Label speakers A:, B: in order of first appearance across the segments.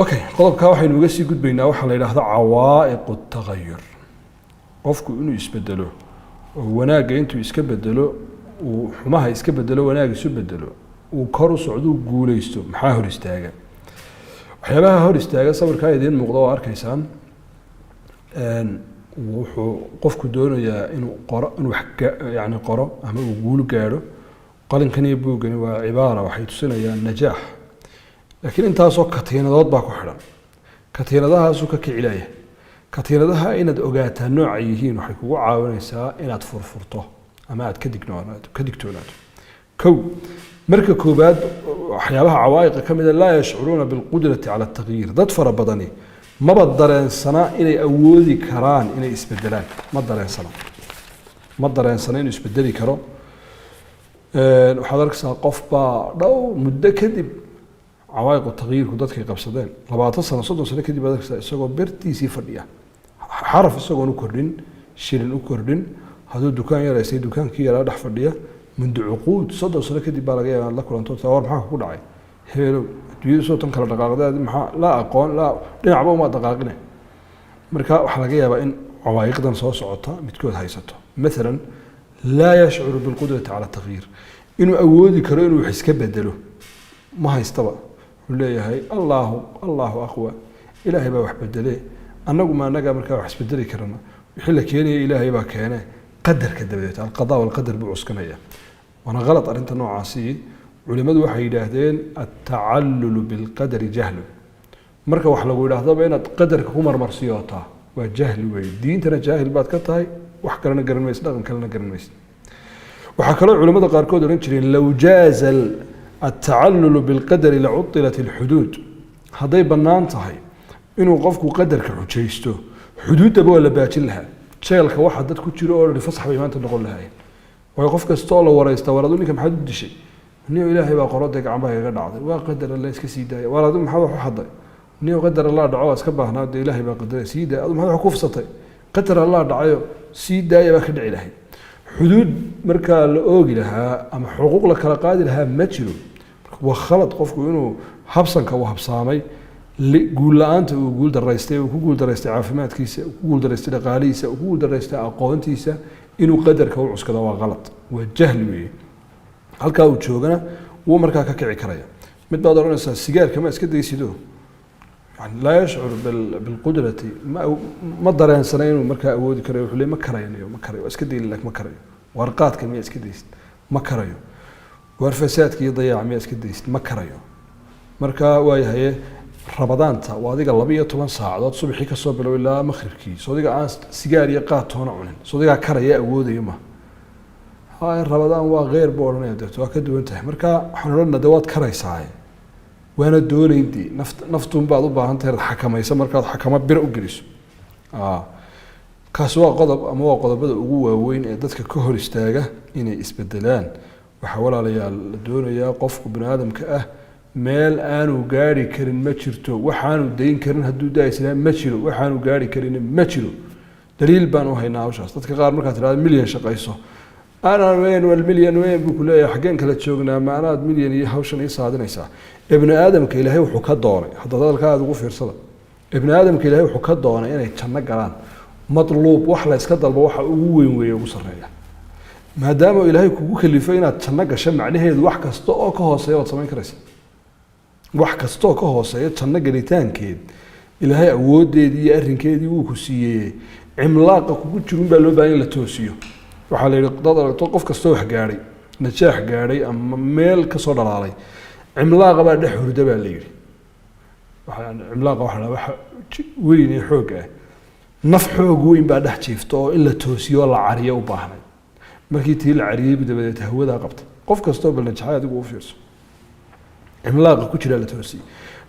A: اوكي qodobka waxaynu uga sii gudbaynaa waxa la yiraahdo cawaa'iq at-taghayyur qofku inuu isbedelo oo wanaaga intuu iska bedelo uu xumaha iska bedelo wanaaga isu bedelo uu kor u socdo guuleysto maxaa hor istaaga waxyaabaha hor istaaga sawirka idin muuqdo oo arkaysaan wuxuu qofku doonayaa inuu qoro inuu yani qoro ama uu guul gaaro qalinkan iyo buugani waa cibaara waxay tusinayaan najaax laakiin intaasoo katiinadood baa ku xidhan katiinadahaasuu ka kicilaya katiinadaha inaad ogaataa nooca yihiin waxay kugu caawinaysaa inaad furfurto ama aad ka digtoonaato kow marka koobaad waxyaabaha cawaa'iqa ka mida laa yashcuruuna bilqudrati cala atagyiir dad fara badani maba dareensana inay awoodi karaan inay isbedelaan ma dareensana inuu isbedeli karo waxaad arkaysaa qof baa dhow muddo kadib cawaa'iq tagyiirku dadkay qabsadeen 20 sano 30 sano kadib aad arkaysaa isagoo bertiisii fadhiya xaraf isagoon u kordhin shilin u kordhin haduu dukaan yaraysay dukaankii yaraa dhex fadhiya mundu cuquud 30 sano kadib baa laga yaabaa la kulanto war maxaa ku dhacay heelo adduunyada soo tan kala dhaqaaqdeed maxaa la aqoon la dhinacba uma dhaqaaqine marka waxa laga yaabaa in cawaa'iqdan soo socota midkood haysato مثلا لا يشعر بالقدرة على التغيير إنه أودي كره إنه يحس كبدله ما هيستبع ولا هي الله أقوى إلهي بقى وحبدله أنا ما نجا مركب وحس بدلي كرنا يحلك يعني إلهي بقى كأنه قدر كدبت القضاء والقدر بعسكنية وأنا غلط أنت نوع عصي علماء وحيد هذين التعلل بالقدر جهل مركب وحلا قول هذا بين قدر كمر مرسياتها وجهل والدين ترى جاهل بعد كتاي وحكرنا قرن ميس دقن كلنا قرن ميس وحكروا علماء قاركود ونشرين لو جاز التعلل بالقدر لعطلت الحدود هذا بنان صحيح إنه قفكو قدر كحجيستو حدود تبغى ولا باجلها شيلك واحد دتك تشيلوا اللي فصح بيمان تنقول لها ويقفك استول ورا يستوردوني كم حد شيء نيو إلهي بقراتك عم بها يقدر عضي وقدر الله يسكسيدا وردهم حظ حظي نيو قدر الله دعوة اسكبه هنا إلهي بقدر سيدا أظن هذا حكوف سطي قدر الله دعوة سيدا يبقى دعي إلهي حدود مركا لأوجي لها أما حقوق لك قادر لها متشلو وخلط قفكو إنه حبسا كوهب صامي قول لا أنت وقول درستي وقول درستي عافمات كيسة وقول درستي لقاليسة وقول درستي أقوانتيسة إنه قدر كوعس كذا غلط والجهل ويه هل كاو تشوجنا ومركا ككعي كريا مثل بعض الناس السجار كمان اسكت يسيدوه يعني لا يشعر بالقدرة ما درين سنين ومركا أودي كريا وحلي ما كريا اسكت لك ما كريا ورقات كمية اسكت ما كريا ورفسات كي يضيع مية اسكت ما كريا مركا واي هي رمضان تا واديك اللبية 8 ساعات صبحي كسب لو إلا مغرب كي صديق عن سجار يقات هنا عنن صديق كريا أودي يومه هاي رمضان وغير بورنا دكتور أكيد وانتهى مركا حنرنا دوات كريساي وانا الدول يدي نفتون بعض أنت الحكمة يسمى مركا الحكمة بيرق جلس كسوا قضب أما قضب بدأ قوة وين دتك كهر استاجه إن يسبدلان وحول على الدول يا قفك بن آدم كأه مال أنا وجاري كرين ماتشرتو وحانو دين كرين هدو دايس لا ماتشرو وحانو جاري كرين ماتشرو دليل بانو هاي ناوشاس دتك قار مركا 3 مليون شقيسو أنا وين والمليون وين بقول يا حقين كلا تشوقنا معنا مليون يهوشن يصعدنا يسا ابن آدم كإلهي وحكى دوري حتى ذلك هذا وفير صلاة ابن آدم كإلهي وحكى دوري يعني يتشنق قران مطلوب وحلا يسكدل بوحة وين ويوصرها ما دام إلهي كوك اللي فينا تشنق شمع عليه الوحكة استوى كهوسية وتصمين كرسي وحكة استوى كهوسية تشنق ريتان كيد إلهي أود دي أرن كيدي وكسية عملاقة كوك تشرون بالو باين لتوسيو waxaa la yiri qof kasta wax gaaray najaax gaaray ama meel ka soo dhalaalay cimlaaqa baa dhex hurda baa la yiri cimlaaqa waxa weyn ee xoog ah naf xoog weyn baa dhex jiifto oo in la toosiyo la cariyo u baahnay markii tii la cariyay dabadeed hawada qabta qof kasta oo balnajaxay adigu u fiirso cimlaaqa ku jira la toosiyo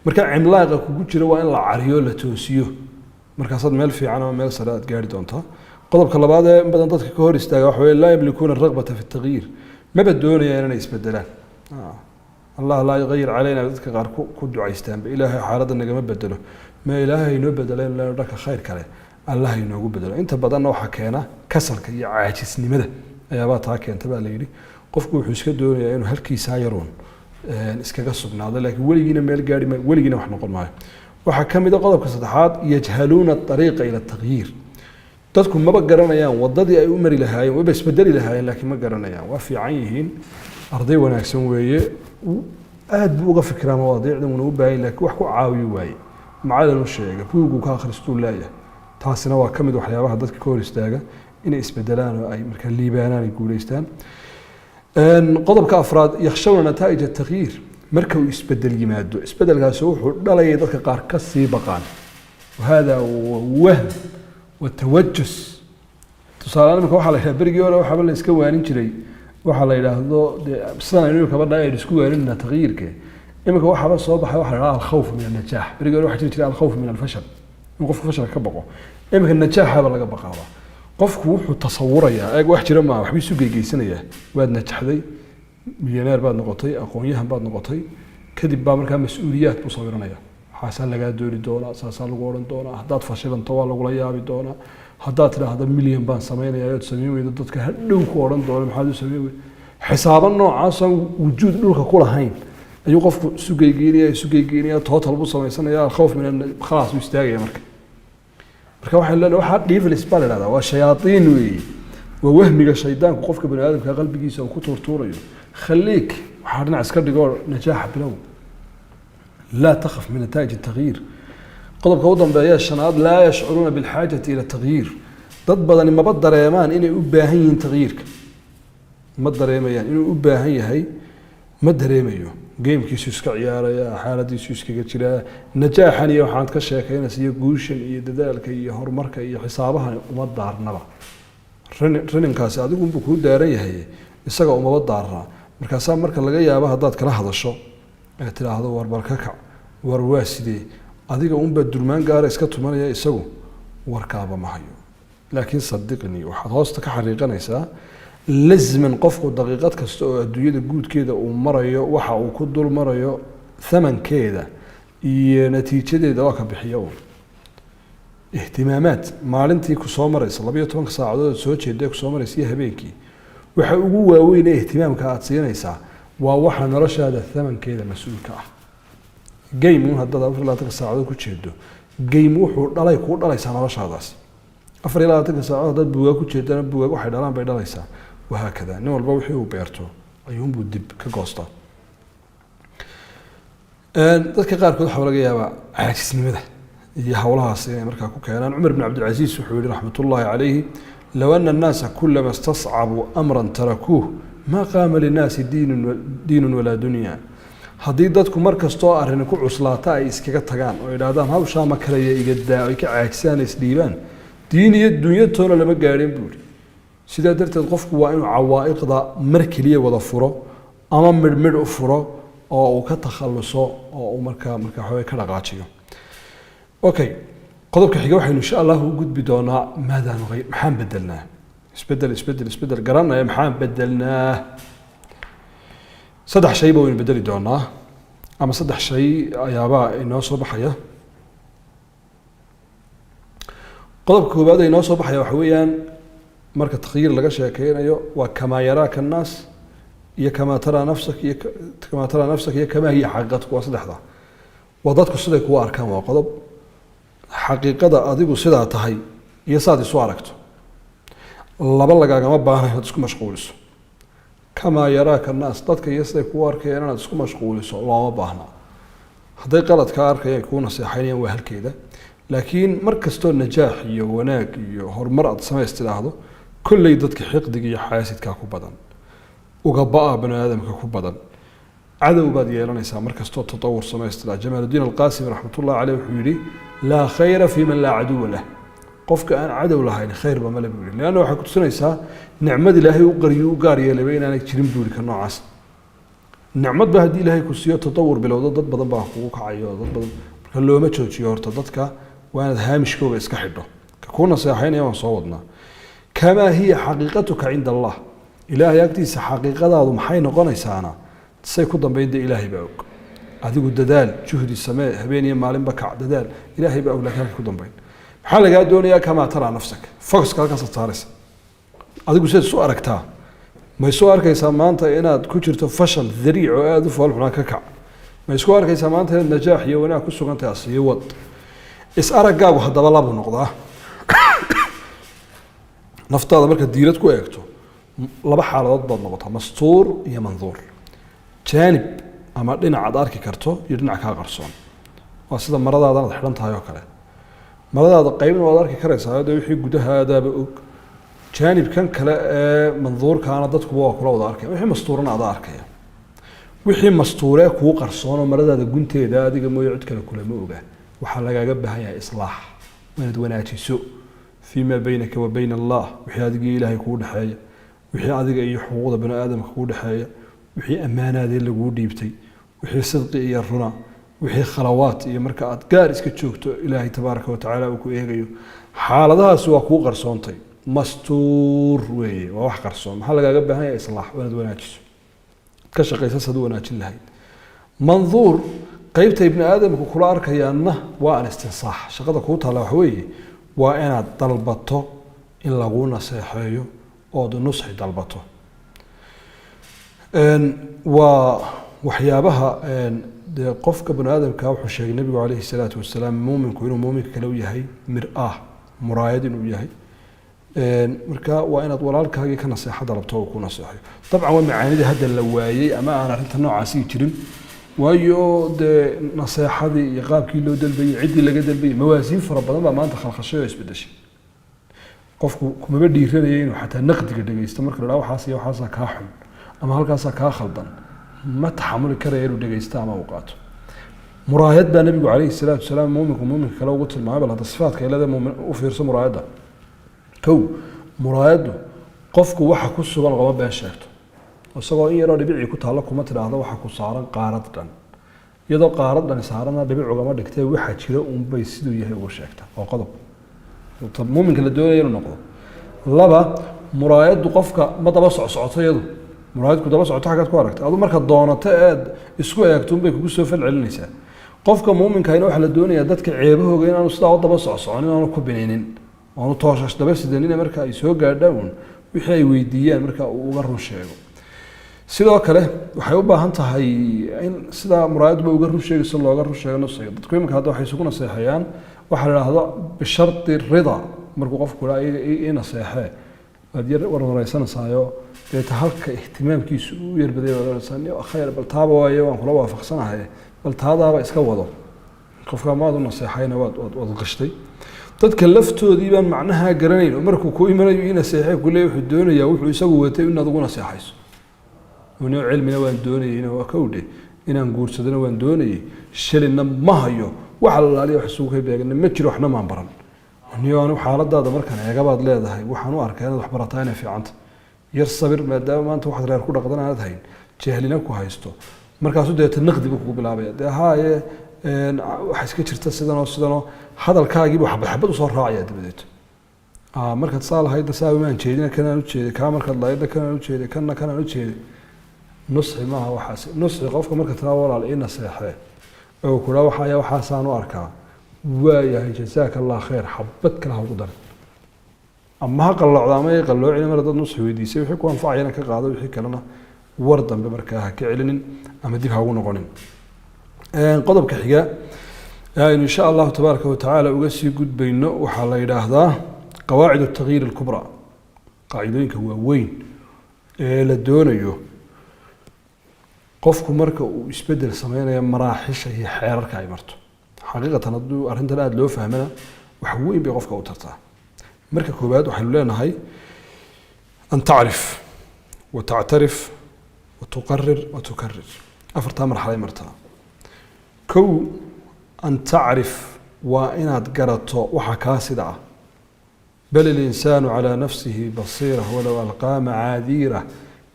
A: marka cimlaaqa kugu jira waa in la cariyo la toosiyo markaasad meel fiican oo meel sare aad gaari doontaa قضبك الله بعد بدن ضدك كهور استاجا لا يملكون الرغبة في التغيير ما بدون يعني أنا يسبدلان الله لا يغير علينا ضدك غير كود عيستان بإله حارضنا ما بدله ما إله ينبدل إلا رك خير كله الله ينبدله أنت بدن نوع حكينا كسر كي عاجزني ماذا يا بات هاك أنت بقى ليري قفكوا حسك دون يعني هل كي سايرون إسكا قصبنا هذا لكن ولينا مال جاري ولينا وإحنا نقول معه waxaa ka mid a qodobka saddexaad yajhaluuna ariiqa ila tagyiir dadku maba garanayaan wadadii ay u mari lahaayeen waba isbedeli lahaayeen laakiin ma garanayaan waa fiican yihiin arday wanaagsan weeye aad buu uga fikiraa mawaadiicdan una u baahan laakiin wax ku caawiyo waaye macalin u sheega buugu ka akhristuu leeyahay taasina waa ka mid waxyaabaha dadka ka hor istaaga inay isbedelaan oo ay markaa liibaanaan ay guulaystaan qodobka afraad yakhshawna nataa'ij atagyiir marka uu isbedel yimaado isbedelkaasi wuxuu dhalayay dadka qaar ka sii baqaan wahada wahm watawajus tusaale imika waxaa la yidhaha berigii hore waxaaba la iska waanin jiray waxaa la yidhaahdo sidaan aynu kabadha aynu isku waaninna tagyiirke imika waxaaba soo baxay waxaa la yidhaha alkhawf min annajaax berigii hore waxaa jiri jiray alkhawf min alfashal in qofku fashalka ka baqo imika najaaxaba laga baqaaba qofku wuxuu tasawurayaa eeg wax jira maaha waxbuu isu geegeysanayaa waad najaxday milyaneer baad noqotay aqoon-yahan baad noqotay kadib baa markaa mas-uuliyaad buu sawiranaya waxaasaa lagaa dooni doonaa saasaa lagu odhan doonaa haddaad fashilanto waa lagula yaabi doonaa haddaad tidhaahdo milyan baan samaynaya ood samayn weydo dadka hadhow ku odhan doona maxaad u samayn weydo xisaabo noocaasoo wujuud dhulka ku lahayn ayuu qofku isu geygeynaya total buu samaysanaya alkhawf min khalaas buu istaagaya marka waxaan leenahay waxaa devils baa la yidhahdaa waa shayaatiin weeye waa wahmiga shaydaanku qofka bani aadamka qalbigiisa uu ku tuurtuurayo khaliik waxaa dhinac iska dhigoo najaaxa bilow laa takhaf min nataa'ij atagyiir qodobka u dambeeya shanaad laa yashcuruuna bilxaajati ila tagyiir dad badani maba dareemaan inay u baahan yihiin tagyiirka ma dareemayaan inuu u baahan yahay ma dareemayo geemkiisu iska ciyaaraya xaaladiisu iskaga jiraa najaaxan iyo waxaad ka sheekaynaysa iyo guushan iyo dadaalka iyo horumarka iyo xisaabahan uma daarnaba raninkaasi adigu unbuu kuu daaran yahay isaga umaba daarnaa markaasaa marka laga yaabo haddaad kala hadasho ee tidhaahdo war bal ka kac war waa sidee adiga unbaa durmaan gaara iska tumanaya isagu warkaaba ma hayo laakiin sadiqnii waxaad hoosta ka xariiqanaysaa lazman qofku daqiiqad kasta oo adduunyada guudkeeda uu marayo waxa uu ku dul marayo thamankeeda iyo natiijadeeda waa ka bixiyo ihtimaamaad maalintii ku soo maraysa 12 saacadood soo jeeday ku soo maraysa habeenkii waxa ugu waaweyn ee ihtimaamka aad siinaysaa waa waxa noloshaada thamankeeda mas'uulka ah game hadda 24 saacadood ku jeedo game wuxuu dhalay ku dhalaysaa noloshaadaas 24 saacadood dad buuga ku jeedana buuga waxay dhalaan bay dhalaysaa waxa kada nin walba wixii uu beerto ayuun buu dib ka goostaa dadka qaarkood waxa laga yaabaa caajisnimada iyo hawlahaas inay markaa ku keenaan Umar ibn Abdul Aziz wuxuu yiri raxmatullaahi calayhi law anna an-naasa kullama istas'abu amran tarakuhu ma qaama lin-naasi diinun wala dunya haddii dadku markastoo arrin ku cuslaata ay iskaga tagaan oo yiraahdaan hawsha ma karaya iga daa ay ka caajisaan isdhiibaan diin iyo dunya toona lama gaarin buuri sidaa darteed qofku waa inuu cawaa'iqda mar kaliya wada furo ama midmid u furo oo uu ka takhaluso oo uu markaa xoog ka dhaqaajiyo okay qodobka xiga waxaynu insha Allah u gudbi doonaa maada nuqay maxaan bedelnaa isbedel garanaya maxaan bedelnaa saddex shay buu bedeli doonaa ama saddex shay ayaaba inoo soo baxaya qodobka koobaad ee inoo soo baxaya waxa weeyaan marka tagyiir laga sheekeynayo waa kama yaraaka الناس iyo kama tara nafsak iyo kama hiya xaqiiqatu waa saddexda waa dadku siday ku arkaan waa qodob xaqiiqada adigu sidaa tahay iyo saad isu aragto laba lagagama baahna inaad isku mashquuliso kama yaraaka الناس dadka iyo siday ku arkayaan inaad isku mashquuliso looma baahna hadday qalad ka arkayaan ku naseexaynayaan waa halkeeda laakiin markastoo najaax iyo wanaag iyo horumar aad sameystiraahdo kullay dadka xiqdiga iyo xaasidka ku badan uga baa banaadamka ku badan cadow baad yeelanaysaa markastoo tatawur sameystira Jamaaluddin al-Qasim raxmatullaahi calayhi wuxuu yiri la khayra fi man la aduwa lah qofka aan cadow lahayn khayr ba ma la buuri laana waxa ku tusinaysaa nicmada Ilaahay uu qariyo u gaar yeelay inaanay jirin buuri ka noocaas nicmad ba hadii Ilaahay ku siiyo tatawur bilowdo dad badan baa kugu kacayo dad badan marka looma joojiyo horta dadka waana haamishkooda iska xidho ka ku naseexaynaya waan soo wadnaa kama hiya xaqiiqatuka inda Allah Ilaahay agtiisa xaqiiqadaadu maxay noqonaysaana say ku dambeeyay Ilaahay baa og adigu dadaal juhdi samee habeen iyo maalin ba kac dadaal Ilaahay baa og laakiin ku dambeeyay maxaa laga doonayaa kama tara nafsak focus ka saaraysa adigu sida soo aragtaa ma soo arkaysaa maanta inaad ku jirto fashal dhariic oo aad u fool xunaa ka kac ما يسكو أركيسا مانتها النجاح يوانا كسو كانت أصلي وض إس أرقاو هذا بالله بنقضة نفترض مركز ديرت كو يكتو لبا حالات ضد نقطة مستور يا منظور جانب أما لنا عدارك كرتو يرنع كاغرسون وسيدا مرضى هذا حلنتها يوكله مرضى هذا قيم وعدارك كريس هذا يحيي جدها هذا بأوك جانب كان كلا منظور كان ضدك بوا كلا وعدارك وحي مستورنا عدارك وحي مستوره كو قرصون مرضى هذا جنتي هذا ديك ما يعد كلا كل موجه وحلا جبها هي إصلاح من دوناتي سوء فيما بينك وبين الله وحي هذا إلهي كود حاجة وحي هذا أي حقوق بني آدم كود حاجة وحي أمانة هذه اللي جود يبتي وحي صدق يرنا وحي خلوات يا مركات جارس كتشوكتو إلهي تبارك وتعالى وكويجيو حال هذا سوا كو قرصونتي مستور وي وواح قرصون محل جبها هي إصلاح من دوناتي كشق يسد وناتي لهاي منظور قيبت ابن آدم كل أركيانه وأن استنصاح شقد كوتها لوحوي وأنا طلبته إن لغونا سيحيو أو نصح طلبته وحيابها قفك ابن آدم كاوحو الشيخ النبي عليه الصلاة والسلام مؤمن كوينو مؤمن كلو يهي مرآه مرايد يهي مركا وأنا طولالك هاي كنصيحة طلبته وكون نصيحي طبعا ومعاني هذا اللوايي أما أنا رنت النوع عسي جرين وايو ده نصيحة دي يقاب كيلو دلبي عدي لقى دلبي موازين فربنا ما أنت خلق الشيء يسبدش قفكم كم بدي يرينين وحتى نقد كده يستمر كده لو حاسي وحاسة كاحل أما هالكاسة كاخلدن ما تحمل كرير ودقي يستعمل أوقاته مراهد ده النبي عليه الصلاة والسلام مؤمن كلو قلت المعابل هذا الصفات كي هذا مؤمن وفيرس مراهده كو مراهده قفكم وحكوا السبان غلط بهالشكل وسقوا إيه رأي بيعي كتالكم ما ترى هذا وحكوا صارن قارد دن يدو قارد دن صارنا بيعوا جماعة دكتور واحد شراء بيسيدوا يهي وشكته أو قضب طب مؤمن كلا الدولة ينقض لبا مراهد قفك ما تبصع صعطة يدو مراهد كده بصع حاجات كواركت هذا مركز ضانة تأد اسكو يكتم بيك وجسوا في العلنسة قفك مؤمن كاين واحد الدنيا دتك عيبه وجينا نصدق تبصع صعاني أنا كوبينين أنا طاشش ده بس دنينا مركز يسوق قدامون وحي ويديان مركز وقرن شيء sidoo kale waxay u baahan tahay in sida muraayadba uga run sheegayso looga run sheego nafsiga dadku iminka hadda waxay isugu naseexayaan waxa la yiraahdo bisharti rida markuu qofku ii naseexay hadii warwaraysanaysayo deeta halka ihtimaamkiisu u yarbaday warwaraysanay khayr bal taaba waayo waan kula waafaqsanahay bal taadaaba iska wado qofka maad u naseexayna waad qashtay dadka laftoodii baan macnaha garanayn markuu ku imanayo ina naseexay kulay wuxuu doonayaa wuxuu isagu watay inaad ugu naseexayso ونوع علمنا وان دوني هنا وكودي إن نقول سدنا وان دوني شلنا ما هيو وحلا الله عليه وحسوك بيجنا ما تروح إحنا ما نبرن ونيوانو حالة هذا مركنا يا جباد لا ده هاي وحنو أركان وحبرتين في عنت يرصبر ما دام ما أنت واحد غير كل قدرنا هذا هين جهلنا كويستو مركز ده النقد بكو بالعبية ده هاي حس كتير تسدنا هذا الكاجيب وحب وصار راعي ده بديت مركز صالح هيدا ساوي ما نشيدنا كنا نشيد كامل كلا هيدا كنا نشيد كنا نشيد نصحي ما هو حاسب نصحي قفك مركز تناول على إيه نصيحة أو كل وحياة وحسان وأركان ويا جزاك الله خير حبتك له قدر أما هقل العظامة يقلوا علم مرض نصحي ويدي سوي حكوا أنفعينا كقاعدة ويحكي لنا وردا بمركاها كعلن أما ديك هون غنين قضب كحجة يعني إن شاء الله تبارك وتعالى وقسي جود بينه وحلا يلاهذا قواعد التغيير الكبرى قاعدين كهو وين للدونيو qofku marka uu isbedel sameeyo maraaxisha iyo xeerarka ay marto xaqiiqatan haduu arintan aad loo fahmana wax weyn bay qofka u tartaa marka koobaad waxaan leenahay an taarif wa ta'tarif wa tuqarrir wa tukarrir afarta marxalay martaa kow an taarif wa inaad garato waxa ka sida bal al-insanu ala nafsihi basira walaw alqa ma'adira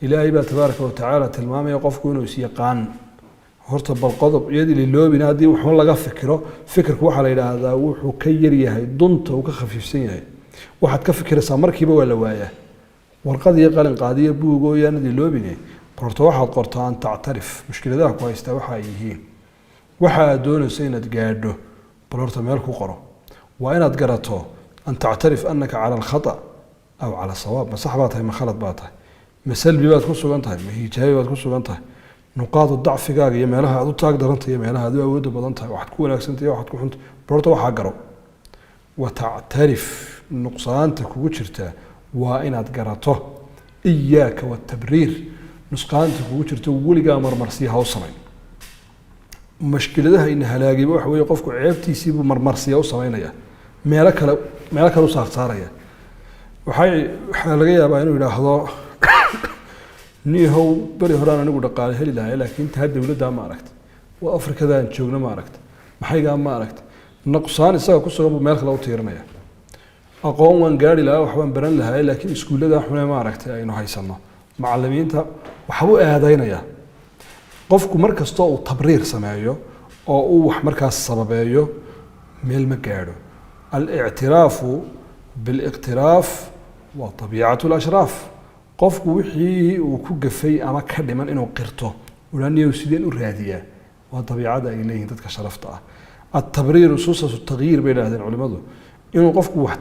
A: إلهي تبارك وتعالى تلمامي يقف كونه يسيقان هرت بالقضب يدي للوبي نادي وحول لقى فكرك وحلا إلى هذا وحو كيريه ضنته وكخفيف سنيه واحد كفكر سامركي ولا وايه والقضية قال القضية بوجو يندي للوبي قرط واحد قرطان تعترف مشكلة ذا كويس توحى يهين وحا دون سينة قاعده بلورت مالك وقرا وأين أتقرته أن تعترف أنك على الخطأ أو على الصواب ما صح باتها ما خلط باتها ما سلبي بات كسو غنتها ما هي جاي بات كسو غنتها nuqaadu dacfigaaga iyo meelaha aad u taag daranta iyo meelaha aad u awoodda badan tahay waxaad ku wanaagsantahay waxaad ku xunta barta waxaa garo watactarif nuqsaanta kugu jirta waa inaad garato iyaaka watabriir nusqaanta kugu jirta weligaa marmarsiya ha u samayn mashkiladaha ina halaagayba waxa weeye qofku ceebtiisiibuu marmarsiya u samaynaya meelo kale u saarsaaraya waxaa laga yaabaa inuu yidhaahdo niyahow beri horaan anigu dhaqaale heli lahay laakiin taa dowladdaa ma aragta waa afrikadaan joogna ma aragta maxaygaa ma aragta nuqsaan isaga ku sugan buu meel kale u tiirinaya aqoon waan gaari lahaa waxbaan baran lahaa laakiin iskuullada xune ma aragtay aynu haysano macallimiinta waxbuu eedaynayaa qofku mar kastoo uu tabriir sameeyo oo uu wax markaas sababeeyo meel ma gaadho alictiraafu biliqtiraaf waa tabiicatu lashraaf qofku wixii uu ku gafay ama ka dhiman inuu qirto ulaaniyow sideen u raadiyaa waa dabiicada ay leeyihiin dadka sharafta ah atabriiru suusatu tagyiir bay idhahdeen culimadu inuu qofku wax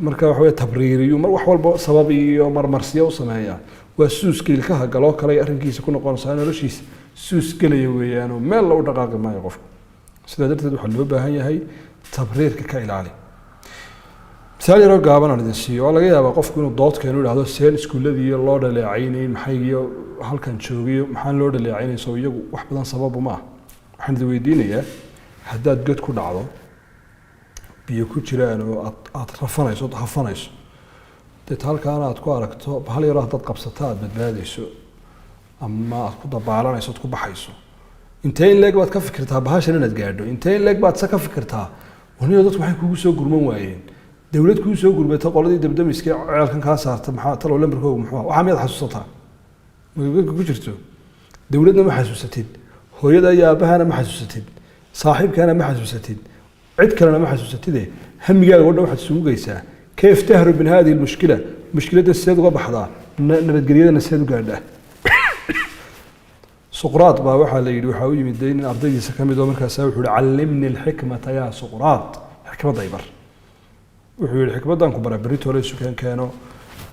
A: marka waxa weeye tabriiriyo mar wax walba sabab iyo marmarsiyo u sameeyaa waa suuska ilkaha galoo kale arrinkiisa ku noqonaysaa noloshiisa suus gelaya weeyaan oo meel lagu dhaqaaqi maayo qofku sidaa darteed waxaa loo baahan yahay tabriirka ka ilaali misaal yaroo gaaban aan idin siiyo waa laga yaabaa qofku inuu dood keeno idhahdo seen iskuulladii loo dhaleecaynayn maxaygiyo halkan joogiyo maxaan loo dhaleecaynayso iyagu wax badan sababu ma ah waxaan idin weydiinayaa haddaad god ku dhacdo biyo ku jiraan oo aad rafanayso ood hafanayso deet halkaana aad ku aragto hal yaroo haddaad qabsato aad badbaadayso ama aad ku dabaalanayso ood ku baxayso intee in leeg baad ka fikirtaa bahashan inaad gaadho intee in leeg baad se ka fikirtaa waniyo dadku waxay kugu soo gurman waayeen dowlad kuu soo gurmata qoladii dabdamiska ceelkan kaa saarta maxaa talow lambarkooga muxuu waxaa miyaad xasuusataa magagaka ku jirto dowladna ma xasuusatid hooyada iyo aabahana ma xasuusatid saaxiibkaana ma xasuusatid cid kalena ma xasuusatide hamigaaga oo dhan waxaad isugu geysaa kayf tahru min hadihi lmushkila mushkiladda sideed uga baxdaa nabadgelyadana sideed u gaadhaa suqraad baa waxaa la yidhi waxaa u yimid nin ardaydiisa ka mid oo markaasaa wuxuu yihi callimni alxikmata yaa suqraad xikmadda ibar wuxuu yihi xikmaddan ku bara berito la sukeen keeno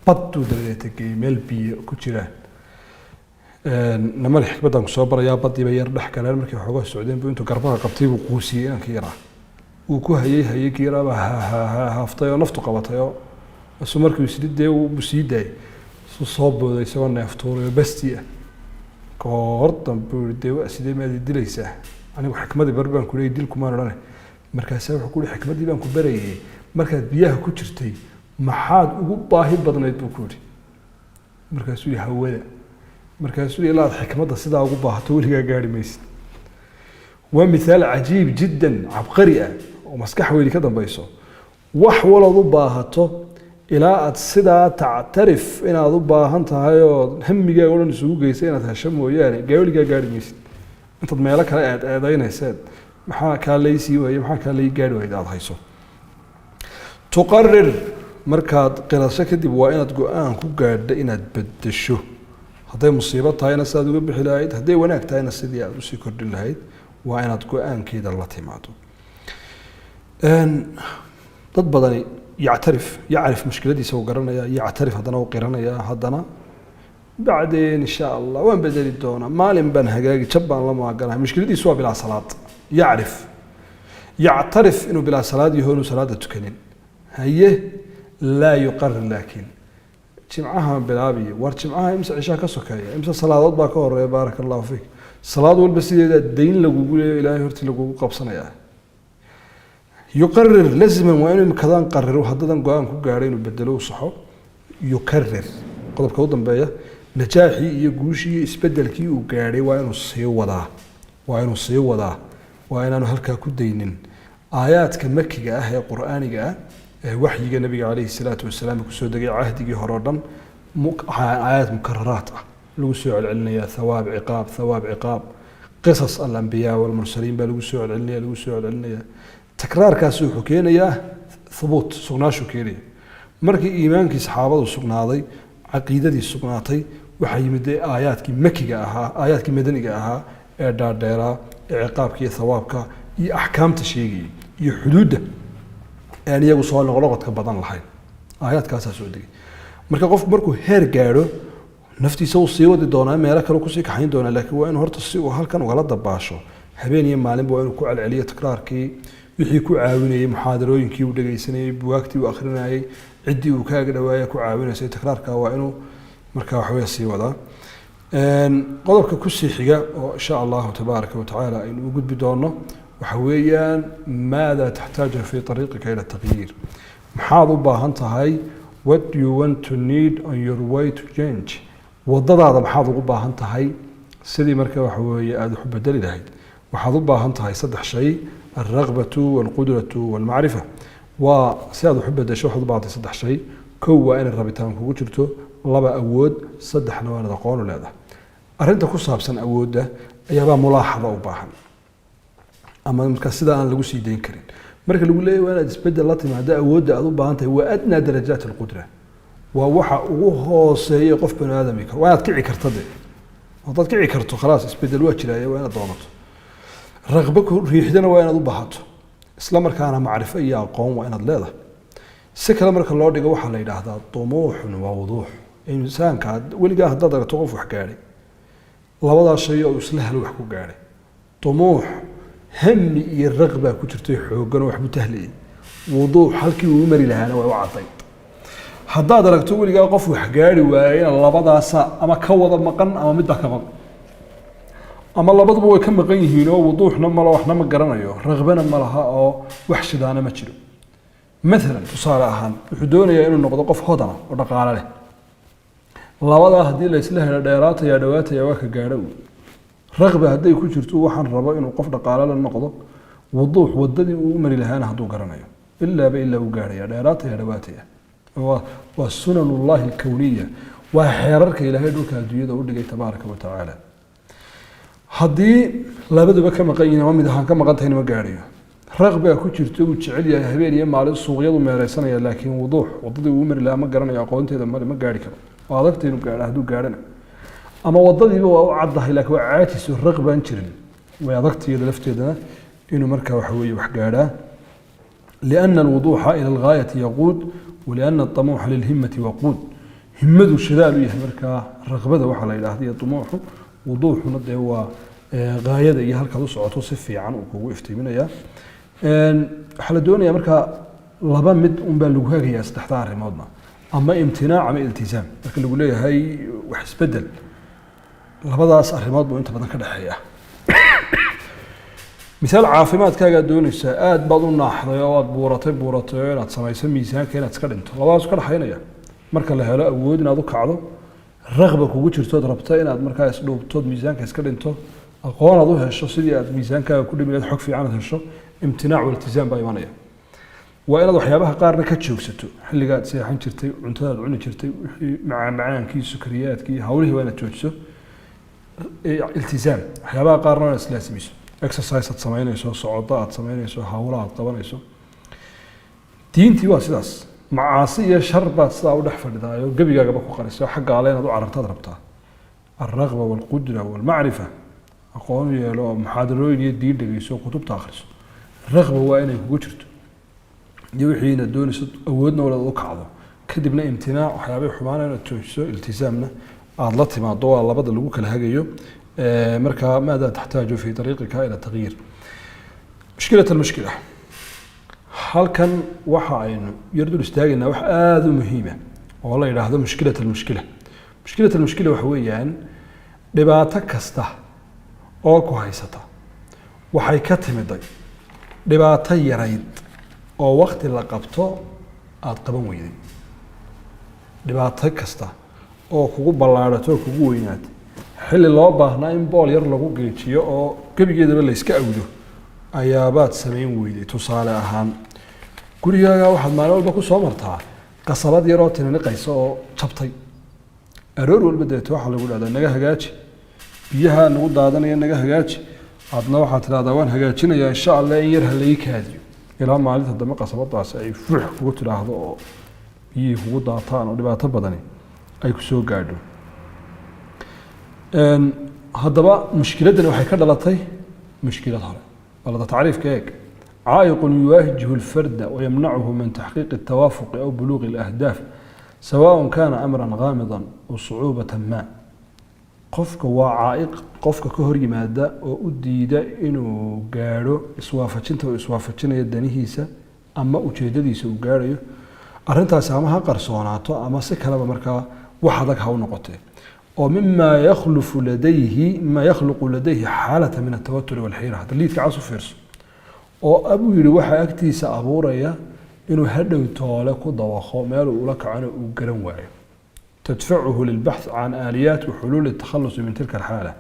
A: badduu dabadeeta geeyey meel biyo ku jiraan namale xikmaddan ku soo barayaa baddiiba yar dhex galeen markay waxoogaa socdeen buu intuu garbaha qabtay buu quusiyey inankii yaraa uu ku hayey kii yaraaba haaftay oo naftu qabatay oo isu markii isdhi dee uu sii daayey isu soo booday isagoo neeftuuray oo bastii ah goor dambe buu yihi dee sidee maad dilaysaa anigu xikmadii bar baan ku leeyay dilkumaan odhane markaasaa wuxuu ku yihi xikmaddii baan ku barayay markaad biyaha ku jirtay maxaad ugu baahi badnayd buu ku yihi markaasuu yihi hawada markaasuu yihi ilaad xikmadda sidaa ugu baahato weligaa gaari maysid waa mithaal cajiib jiddan cabqari ah oo maskax weyni ka dambayso wax walood u baahato ilaa aad sidaa tactarif inaad u baahan tahay oo hamigaaga o dhan isugu geysay inaad hesho mooyaane weligaa gaari maysid intaad meelo kale eedaynayseed maxaa kaa laysii waaye maxaa kaa lay gaari waayed aada hayso tuqarir markaad qirasho kadib waa inaad go-aan ku gaadho inaad bedesho hadday musiibo tahayna sidaad uga bixi lahayd hadday wanaag tahayna sidii aad usii kordhin lahayd waa inaad go-aankeeda la timaado dad badani yacrif mushkiladiisa uu garanaya yactarif haddana uu qiranaya haddana bacdeen insha allah waan bedeli doonaa maalin baan hagaagi jab baan la maaganahay mushkiladiisu waa bilaa salaad yactarif inuu bilaa salaad yaho inuu salaada tukanin haye laa yuqarir laakiin jimcaha bilaabiyo war jimcaha imse cishaa ka sokeeya imse salaadood baa ka horeeya baaraka allahu fiik salaad walba sideeda dayn lagugu leeyo ilaahay hortii lagugu qabsanayaa yuqarir laziman waa inuu imikadaan qariro haddadan go-aan ku gaadhay inuu bedelo u saxo yukarir qodobka u dambeeya najaaxii iyo guushii iyo isbedelkii uu gaadhay waa inuu sii wadaa waa inaanu halkaa ku daynin aayaadka makiga ah ee qur'aaniga ah ee waxyiga nabiga calayhi salaatu wasalaam kusoo degay cahdigii hore oo dhan aayaad mukararaat ah lagu soo celcelinaya thawaab ciqaab qisas alambiyaa walmursaliin baa lagu soo celcelinaya takraarkaasi wuxuu keenayaa hubuut sugnaashuu keenaya markii iimaankii saxaabadu sugnaaday caqiidadii sugnaatay waxaa yimid aayaadkii makiga ahaa aayaadkii madaniga ahaa ee dhaadheeraa ee ciqaabka iyo thawaabka iyo axkaamta sheegayay iyo xuduudda aan iyagu soo noqnoqodka badan lahayn aayaadkaasaa soo degay marka qofku markuu heer gaadho naftiisa uu sii wadi doonaa meelo kale ku sii kaxayn doonaa laakiin waa inuu horta si uu halkan ugala dabaasho habeen iyo maalinba waa inuu ku celceliyo takraarkii wixii ku caawinayay muxaadarooyinkii uu dhagaysanayay bugaagtii uu akhrinayay ciddii uu kaaga dhawaayay ku caawinaysay takraarka waa inuu markaa waxaweye sii wadaa qodobka ku sii xiga oo insha allahu tabaaraka watacaala aynu u gudbi doono waxa weeyaan maada taxtaaju fi ariiqika ila taqyiir maxaad u baahan tahay what do you want to need on your way to change wadadaada maxaad ugu baahan tahay sidii marka waxa weeye aada wax u bedeli lahayd waxaad u baahan tahay saddex shay alraqbatu walqudratu walmacrifa waa si aad wax u bedesho waxaad u baahan tahay saddex shay kow waa inay rabitaan kugu jirto laba awood saddexna waa inaad aqoon u leedahay arrinta ku saabsan awoodda ayaabaa mulaaxada u baahan ama marka sida aan lagu sii dayn karin marka lagu leeyahay waa inaad isbedel la timaado awoodda aad u baahan tahay waa adnaa darajaat alqudra waa waxa ugu hooseeya qof bani aadami karo waa inaad kici karto de haddaad kici karto khalaas isbedel waa jiraaye waa inaad doonato raqbo ku riixdana waa inaad u baahato isla markaana macrifo iyo aqoon waa inaad leedahay si kale marka loo dhigo waxaa la yidhaahdaa dumuuxun waa wuduux insaanka weligaa haddaad aragto qof wax gaadhay labadaas shay oo isla helo wax ku gaadhay dumuux hami iyo raqbaa ku jirtay xooggan oo waxbu tahlayay wuduux halkii uu mari lahaana waa u caddayd haddaad aragto weligaa qof wax gaari waayena labadaasa ama ka wada maqan ama midba ka maqan ama labaduba way ka maqan yihiin oo wuduuxna malo waxna ma garanayo raqbana ma laha oo wax shidaana ma jiro maalan tusaale ahaan wuxuu doonayaa inuu noqdo qof hodana oo dhaqaale leh labadaa haddii la isla helo dheeraataya dhawaataya waa ka gaadho raqba hadday ku jirto waxaan rabo inuu qof dhaqaale la noqdo wuduux wadadii uu u mari lahaana hadduu garanayo ilaaba ilaa uu gaadhaya dheeraataya dhawaataya waa sunan ullahi alkowniya waa xeerarka ilaahay dhulka adduunyada u dhigay tabaaraka wa tacaala haddii labaduba ka maqan yihiin ama mid ahaan ka maqan tahayna ma gaadhayo raqbaa ku jirto uu jecel yahay habeen iyo maalin suuqyadu meeraysanaya laakiin wuduux wadadii uu mari lahaa ma garanayo aqoonteeda male ma gaadhi karo waa adagta inuu gaadho hadduu gaadhana ama wadadiiba waa u caddahay laakiin waa caajiso raqbaan jirin way adagtiyada lafteedana inuu markaa waxa weeye wax gaadhaa liana alwuduuxa ila algaayati yaquud waliana aطamuuxa lilhimati waquud himadu shadaal u yahay markaa raqbada waxaa la yidhaahda iyo dumuuxu wuduuxuna dee waa gaayada iyo halkaad u socoto si fiican uu kugu iftiiminayaa waxaa la doonayaa markaa laba mid unbaa lagu hagayaa saddexda arrimoodna ama imtinaac ama iltizaam marka lagu leeyahay wax isbedel labadaas arrimood buu inta badan ka dhexeeya misaal caafimaadkaagaa doonaysaa aad baad u naaxday oo aad buuratay oo inaad samayso miisaanka inaad iska dhinto labadaas ka dhexaynaya marka la helo awood inaad u kacdo raqba kugu jirtood rabta inaad markaa isdhuubtood miisaanka iska dhinto aqoon aad u hesho sidii aad miisaankaaga ku dhimi lahayd xog fiican aad hesho imtinaac waltizaam baa imanaya waa inaad waxyaabaha qaarna ka joogsato xilligaad seexan jirtay cuntadaad cuni jirtay wixii macaankii sukariyaadkii hawlihii waa inaad joojiso iltizaam waxyaabaha qaarna waa inaad islaasimiso exercise aad samaynayso socodo aad samaynayso hawlo aad qabanayso diintii waa sidaas macaasi iyo shar baad sidaa u dhex fadhidaayo gebigaagaba ku qarayso xagga alle inaad u carartaad rabtaa alraqba walqudra walmacrifa aqoon yeelo oo muxaadarooyin iyo diin dhegeyso kutubta akhriso raqba waa inay kugu jirto iyo wixii inaad doonayso awoodna walaad u kacdo kadibna imtinaac waxyaabay xumaana inaad joojiso iltizaamna aada la timaado waa labada lagu kala hagayo markaa maada taxtaaju fi ariiqika ila tagyiir mushkilat almushkila halkan waxa aynu yar dul istaagaynaa wax aada u muhiima oo la yidhaahdo mushkilat almushkila mushkilat almushkila waxa weeyaan dhibaato kasta oo ku haysata waxay ka timiday dhibaato yarayd oo waqti la qabto aada qaban weyday dhibaato kasta oo kugu ballaadhato oo kugu weynaatay xilli loo baahnaa in bool yar lagu geejiyo oo gebigeedaba la iska awdo ayaabaad samayn weyday tusaale ahaan gurigaaga waxaad maalin walba ku soo martaa qasabad yaroo tininiqaysa oo jabtay aroor walba deeto waxaa lagu dhahdaa naga hagaaji biyaha nagu daadanaya naga hagaaji aadna waxaad tidhahdaa waan hagaajinayaa insha allah in yar ha laii kaadiyo ilaa maalinta dambe qasabadaasi ay fuux kugu tidhaahdo oo biyihii kugu daataan oo dhibaato badani ay ku soo gaadho haddaba mushkiladdani waxay ka dhalatay mushkilad hore balada tacriifka eeg عائق يواجه الفرد ويمنعه من تحقيق التوافق أو بلوغ الأهداف سواء كان أمرا غامضا وصعوبة ما قفك وعائق قفك كهري مادة وأديد إنه جارو إسوافتشنت وإسوافتشنا يدنيهيسا أما أجدديس وجاريو أرنتا سامها قرصوناته أما سكلا بمركا وحدك هاو نقطة ومما يخلف لديه ما يخلق لديه حالة من التوتر والحيرة هذا اللي يتعصف فيرس وأبو يري وحا أكتيسا أبوريا إنه هدو تولك ضواخو ماله لك عنه وقرن واعي تدفعه للبحث عن آليات وحلول التخلص من تلك الحالة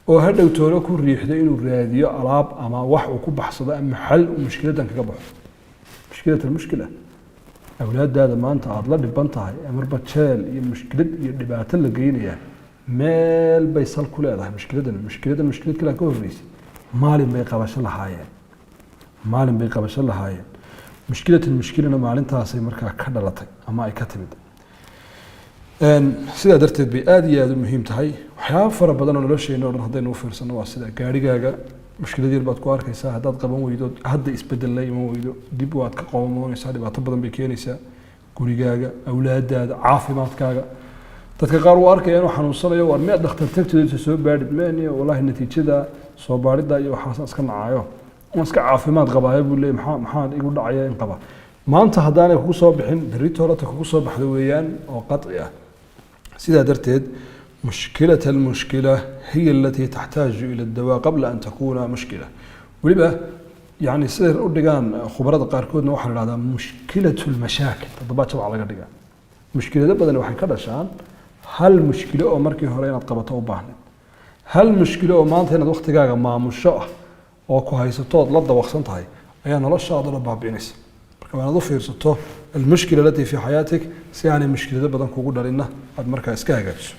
A: وهدو تولك الريح ده إنه راديو ألاب أما وحو كبحص ده أما حل ومشكلة كبح مشكلة المشكلة أولاد هذا ما أنت عضلا لبنتها أمر بتشال مشكلة اللي اللي جينيا مال بيصل كل هذا مشكلة كلها كورنيس مال بيقابش الله هاين مال بيقابش الله هاين المشكلة أنا معلنتها سي مركا كدلتي أما أي كتمد سيدا درتد بآدي هذا مهم تهي وحياة فرا بدنا نلوشي إنه هذا نوفر سنة سيدا كاريجا مشكلة ديال بعد كوارك يسا هداد قبل ويدو هدا يسبدل لي ويدو ديب واد كقوم يسا دي بعد بدن بكينيسا gurigaaga awlaadaada caafimaadkaaga dadka qaar u arkaya inuu xanuunsanayo war meed dhakhtar tagtiisa soo baadhid meeniyo wallahi natiijada soo baadhida iyo waxa iska nacayo iska caafimaad qabaayo buu leeyahay maxaa igu dhacaya in qaba maanta hadaanay kugu soo bixin berito horta kugu soo baxdo weeyaan oo qadci ah sida darteed مشكلة المشكلة هي التي تحتاج إلى الدواء قبل أن تكون مشكلة ولبا يعني سير أردقان خبرات قاركودنا وحنا هذا مشكلة المشاكل تضبط شو على قردقان مشكلة ده بدنا وحنا كذا شان هل مشكلة أو مركي هرينا طبطة وباهن هل مشكلة أو ما أنت هنا وقت جاء ما مشاء أو كهيس الطود لضة وقصنت هاي أنا لا شاء ضرب بابينس كمان ضفير سطو المشكلة التي في حياتك سيعني مشكلة ده بدنا كوجود لنا قد مركز كهجس